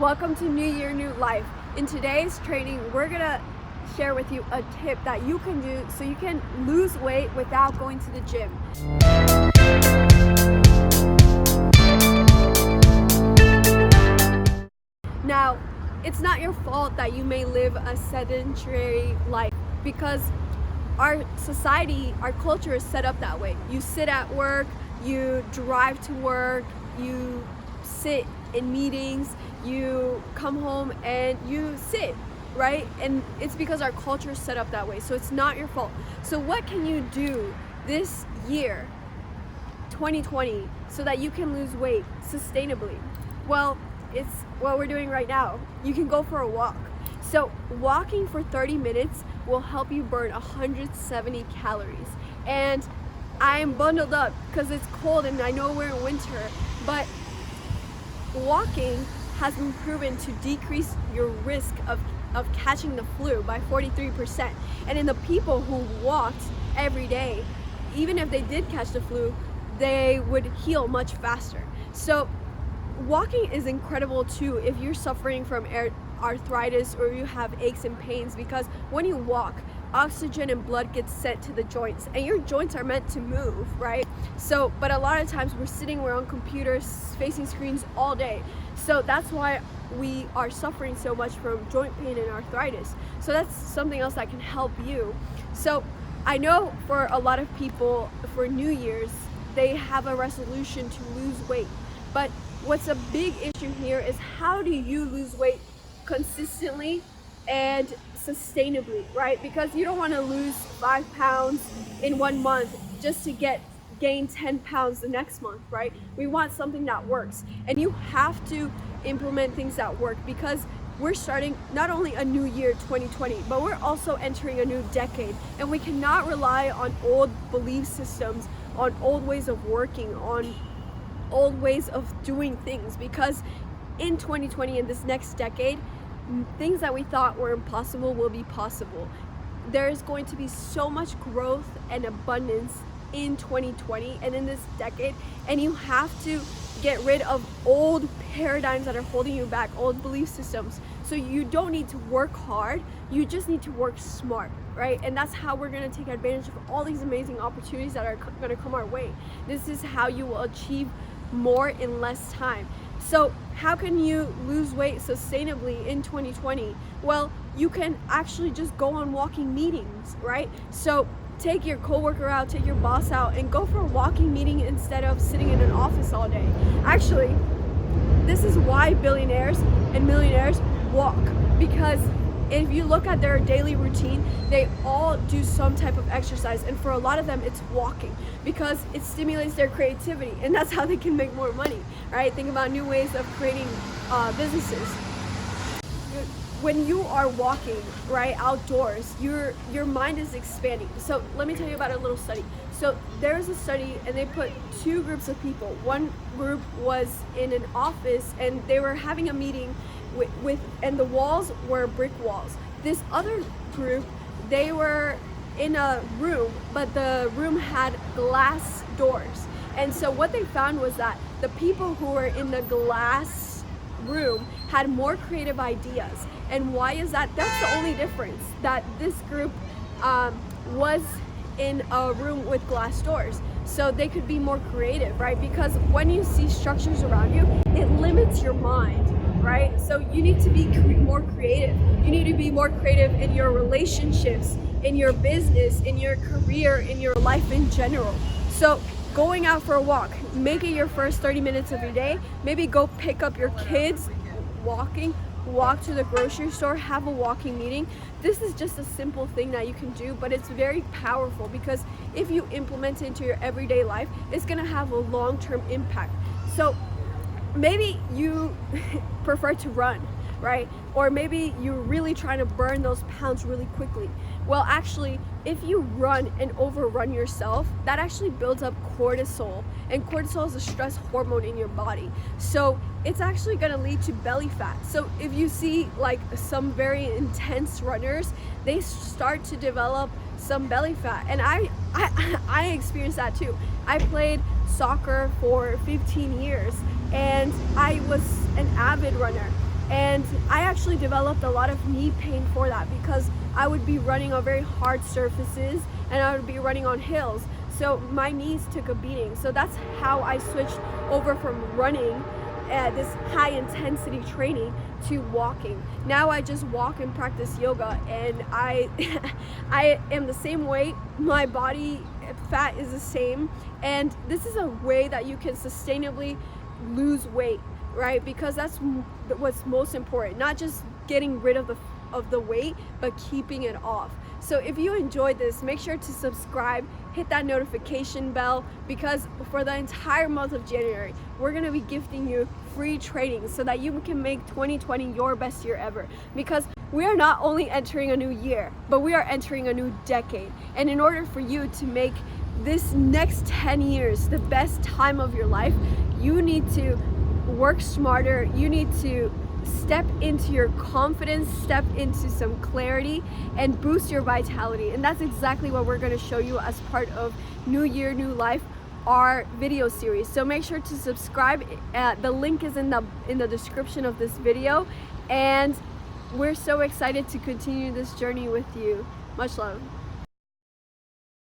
Welcome to New Year, New Life. In today's training, we're gonna share with you a tip that you can do so you can lose weight without going to the gym. Now, it's not your fault that you may live a sedentary life because our society, our culture is set up that way. You sit at work, you drive to work, you sit in meetings, you come home and you sit, right? And it's because our culture is set up that way. So it's not your fault. So what can you do this year, 2020, so that you can lose weight sustainably? Well, it's what we're doing right now. You can go for a walk. So walking for 30 minutes will help you burn 170 calories. And I am bundled up because it's cold and I know we're in winter, but walking has been proven to decrease your risk of catching the flu by 43%. And in the people who walked every day, even if they did catch the flu, they would heal much faster. So walking is incredible too if you're suffering from arthritis or you have aches and pains, because when you walk, oxygen and blood gets sent to the joints, and your joints are meant to move, right? So, but a lot of times we're on computers, facing screens all day. So that's why we are suffering so much from joint pain and arthritis. So that's something else that can help you. So I know for a lot of people, for New Year's, they have a resolution to lose weight. But what's a big issue here is, how do you lose weight consistently and sustainably, right? Because you don't want to lose 5 pounds in 1 month just to gain 10 pounds the next month, right? We want something that works, and you have to implement things that work, because we're starting not only a new year, 2020, but we're also entering a new decade, and we cannot rely on old belief systems, on old ways of working, on old ways of doing things, because in 2020, in this next decade, things that we thought were impossible will be possible. There's going to be so much growth and abundance in 2020 and in this decade, and you have to get rid of old paradigms that are holding you back, old belief systems. So you don't need to work hard, you just need to work smart, right? And that's how we're going to take advantage of all these amazing opportunities that are going to come our way. This is how you will achieve more in less time. So how can you lose weight sustainably in 2020? Well, you can actually just go on walking meetings, right? So take your coworker out, take your boss out, and go for a walking meeting instead of sitting in an office all day. Actually, this is why billionaires and millionaires walk, because if you look at their daily routine, they all do some type of exercise, and for a lot of them it's walking, because it stimulates their creativity, and that's how they can make more money, right? Think about new ways of creating businesses. When you are walking, right, outdoors, your mind is expanding. So let me tell you about a little study. So there's a study, and they put two groups of people. One group was in an office, and they were having a meeting and the walls were brick walls. This other group, they were in a room, but the room had glass doors. And so what they found was that the people who were in the glass room had more creative ideas. And why is that? That's the only difference, that this group was in a room with glass doors, so they could be more creative, right? Because when you see structures around you, it limits your mind, right? So you need to be more creative. You need to be more creative in your relationships, in your business, in your career, in your life in general. So going out for a walk, make it your first 30 minutes of your day. Maybe go pick up your kids, walk to the grocery store, have a walking meeting. This is just a simple thing that you can do, but it's very powerful, because if you implement it into your everyday life, it's going to have a long-term impact. So maybe you prefer to run, right? Or maybe you're really trying to burn those pounds really quickly. Well, actually, if you run and overrun yourself, that actually builds up cortisol, and cortisol is a stress hormone in your body. So it's actually going to lead to belly fat. So if you see like some very intense runners, they start to develop some belly fat. And I experienced that too. I played soccer for 15 years, and I was an avid runner. And I actually developed a lot of knee pain for that because I would be running on very hard surfaces and I would be running on hills. So my knees took a beating. So that's how I switched over from running this high intensity training to walking. Now I just walk and practice yoga, and I am the same weight, my body fat is the same, and this is a way that you can sustainably lose weight, right? Because that's what's most important, not just getting rid of the weight, but keeping it off. So if you enjoyed this, make sure to subscribe, hit that notification bell, because for the entire month of January, we're gonna be gifting you free training so that you can make 2020 your best year ever. Because we are not only entering a new year, but we are entering a new decade. And in order for you to make this next 10 years the best time of your life, you need to work smarter, you need to step into your confidence, step into some clarity, and boost your vitality. And that's exactly what we're going to show you as part of New Year, New Life, our video series. So make sure to subscribe. The link is in the description of this video, and we're so excited to continue this journey with you. Much love.